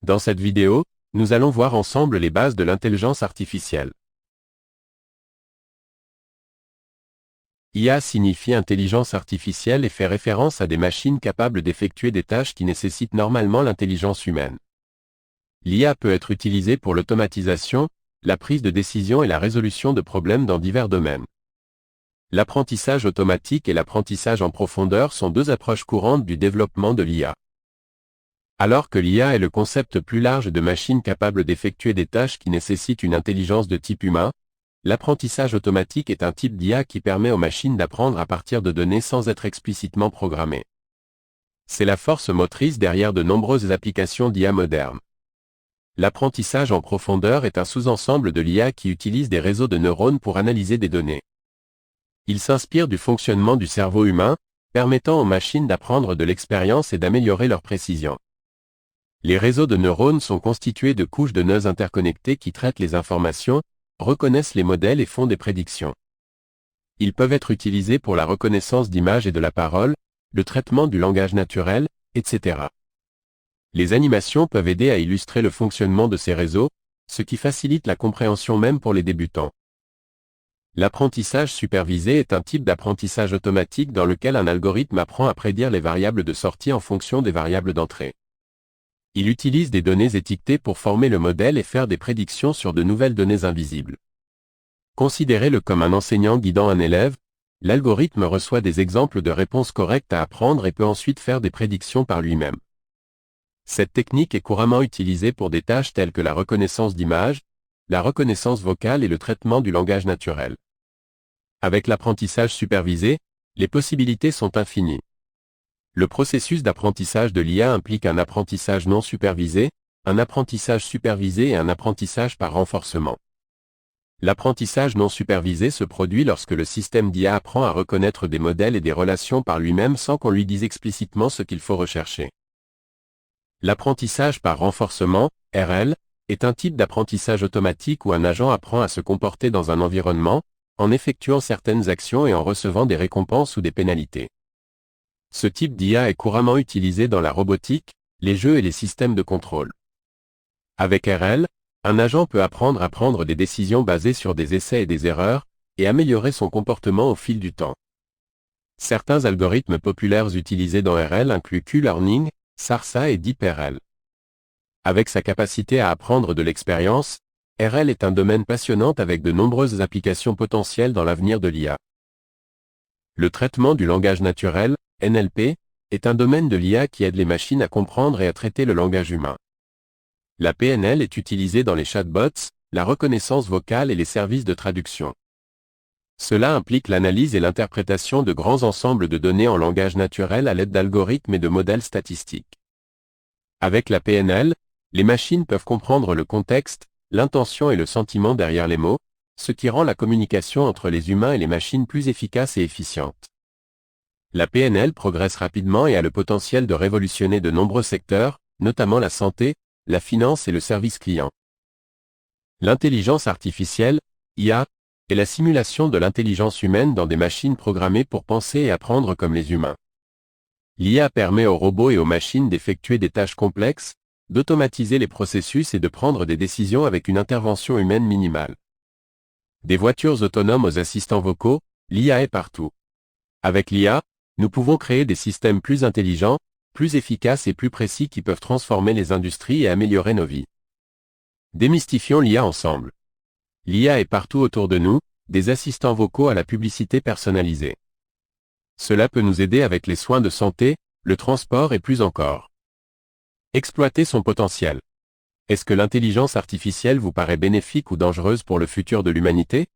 Dans cette vidéo, nous allons voir ensemble les bases de l'intelligence artificielle. IA signifie intelligence artificielle et fait référence à des machines capables d'effectuer des tâches qui nécessitent normalement l'intelligence humaine. L'IA peut être utilisée pour l'automatisation, la prise de décision et la résolution de problèmes dans divers domaines. L'apprentissage automatique et l'apprentissage en profondeur sont deux approches courantes du développement de l'IA. Alors que l'IA est le concept plus large de machines capables d'effectuer des tâches qui nécessitent une intelligence de type humain, l'apprentissage automatique est un type d'IA qui permet aux machines d'apprendre à partir de données sans être explicitement programmées. C'est la force motrice derrière de nombreuses applications d'IA modernes. L'apprentissage en profondeur est un sous-ensemble de l'IA qui utilise des réseaux de neurones pour analyser des données. Il s'inspire du fonctionnement du cerveau humain, permettant aux machines d'apprendre de l'expérience et d'améliorer leur précision. Les réseaux de neurones sont constitués de couches de nœuds interconnectés qui traitent les informations, reconnaissent les modèles et font des prédictions. Ils peuvent être utilisés pour la reconnaissance d'images et de la parole, le traitement du langage naturel, etc. Les animations peuvent aider à illustrer le fonctionnement de ces réseaux, ce qui facilite la compréhension même pour les débutants. L'apprentissage supervisé est un type d'apprentissage automatique dans lequel un algorithme apprend à prédire les variables de sortie en fonction des variables d'entrée. Il utilise des données étiquetées pour former le modèle et faire des prédictions sur de nouvelles données invisibles. Considérez-le comme un enseignant guidant un élève, l'algorithme reçoit des exemples de réponses correctes à apprendre et peut ensuite faire des prédictions par lui-même. Cette technique est couramment utilisée pour des tâches telles que la reconnaissance d'images, la reconnaissance vocale et le traitement du langage naturel. Avec l'apprentissage supervisé, les possibilités sont infinies. Le processus d'apprentissage de l'IA implique un apprentissage non supervisé, un apprentissage supervisé et un apprentissage par renforcement. L'apprentissage non supervisé se produit lorsque le système d'IA apprend à reconnaître des modèles et des relations par lui-même sans qu'on lui dise explicitement ce qu'il faut rechercher. L'apprentissage par renforcement, RL, est un type d'apprentissage automatique où un agent apprend à se comporter dans un environnement, en effectuant certaines actions et en recevant des récompenses ou des pénalités. Ce type d'IA est couramment utilisé dans la robotique, les jeux et les systèmes de contrôle. Avec RL, un agent peut apprendre à prendre des décisions basées sur des essais et des erreurs, et améliorer son comportement au fil du temps. Certains algorithmes populaires utilisés dans RL incluent Q-Learning, SARSA et DeepRL. Avec sa capacité à apprendre de l'expérience, RL est un domaine passionnant avec de nombreuses applications potentielles dans l'avenir de l'IA. Le traitement du langage naturel, NLP, est un domaine de l'IA qui aide les machines à comprendre et à traiter le langage humain. La PNL est utilisée dans les chatbots, la reconnaissance vocale et les services de traduction. Cela implique l'analyse et l'interprétation de grands ensembles de données en langage naturel à l'aide d'algorithmes et de modèles statistiques. Avec la PNL, les machines peuvent comprendre le contexte, l'intention et le sentiment derrière les mots, ce qui rend la communication entre les humains et les machines plus efficace et efficiente. La PNL progresse rapidement et a le potentiel de révolutionner de nombreux secteurs, notamment la santé, la finance et le service client. L'intelligence artificielle, IA, est la simulation de l'intelligence humaine dans des machines programmées pour penser et apprendre comme les humains. L'IA permet aux robots et aux machines d'effectuer des tâches complexes, d'automatiser les processus et de prendre des décisions avec une intervention humaine minimale. Des voitures autonomes aux assistants vocaux, l'IA est partout. Avec l'IA, nous pouvons créer des systèmes plus intelligents, plus efficaces et plus précis qui peuvent transformer les industries et améliorer nos vies. Démystifions l'IA ensemble. L'IA est partout autour de nous, des assistants vocaux à la publicité personnalisée. Cela peut nous aider avec les soins de santé, le transport et plus encore. Exploiter son potentiel. Est-ce que l'intelligence artificielle vous paraît bénéfique ou dangereuse pour le futur de l'humanité ?